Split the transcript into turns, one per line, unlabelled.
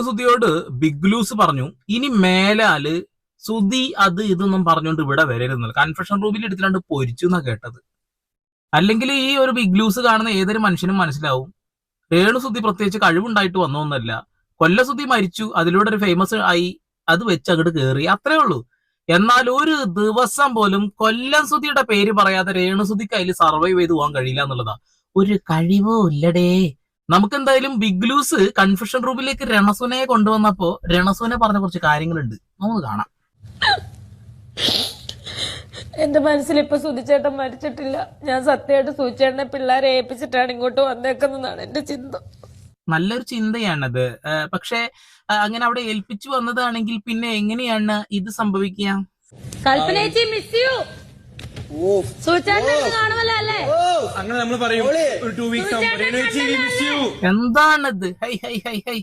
സുധിയോട് big loose പറഞ്ഞു ഇനി മേലാല് സുധി അത് ഇതൊന്നും പറഞ്ഞുകൊണ്ട് ഇവിടെ വരരുന്നില്ല. കൺഫെഷൻ റൂമിൽ എടുത്തിട്ട് പൊരിച്ചു എന്നാ കേട്ടത്. അല്ലെങ്കിൽ ഈ ഒരു ബിഗ് ലൂസ് കാണുന്ന ഏതൊരു മനുഷ്യനും മനസ്സിലാവും രേണു സുധി പ്രത്യേകിച്ച് കഴിവുണ്ടായിട്ട് വന്നൊന്നല്ല. കൊല്ല സുധി മരിച്ചു, അതിലൂടെ ഒരു ഫേമസ് ആയി, അത് വെച്ച് അങ്ങോട്ട് കേറി, അത്രേ ഉള്ളൂ. എന്നാൽ ഒരു ദിവസം പോലും കൊല്ലം സുധിയുടെ പേര് പറയാതെ രേണു സുധിക്ക് അതിൽ സർവൈവ് ചെയ്ത് പോകാൻ കഴിയില്ല എന്നുള്ളതാ. ഒരു കഴിവോ ഇല്ലടേ. നമുക്ക് എന്തായാലും ബിഗ് ലൂസ് കൺഫെഷൻ റൂമിലേക്ക് രണസുനെ കൊണ്ടുവന്നപ്പോ രണസുനെ പറഞ്ഞ കുറച്ച് കാര്യങ്ങളുണ്ട്, നമുക്ക് കാണാം.
എന്റെ മനസ്സിൽ ഇപ്പൊ സുധിച്ചേട്ടൻ മരിച്ചിട്ടില്ല. ഞാൻ സത്യമായിട്ട് സുധിച്ചേട്ടനെ പിള്ളേരെ ഏൽപ്പിച്ചിട്ടാണ് ഇങ്ങോട്ട് വന്നേക്കുന്നതാണ് എന്റെ ചിന്ത.
നല്ലൊരു ചിന്തയാണത്. പക്ഷെ അങ്ങനെ അവിടെ ഏൽപ്പിച്ചു വന്നതാണെങ്കിൽ പിന്നെ എങ്ങനെയാണ് ഇത് സംഭവിക്കുക?
കൽപ്പനേച്ചി മിസ് യു.
അങ്ങനെ നമ്മൾ പറയും.
എന്താണത്? High high high high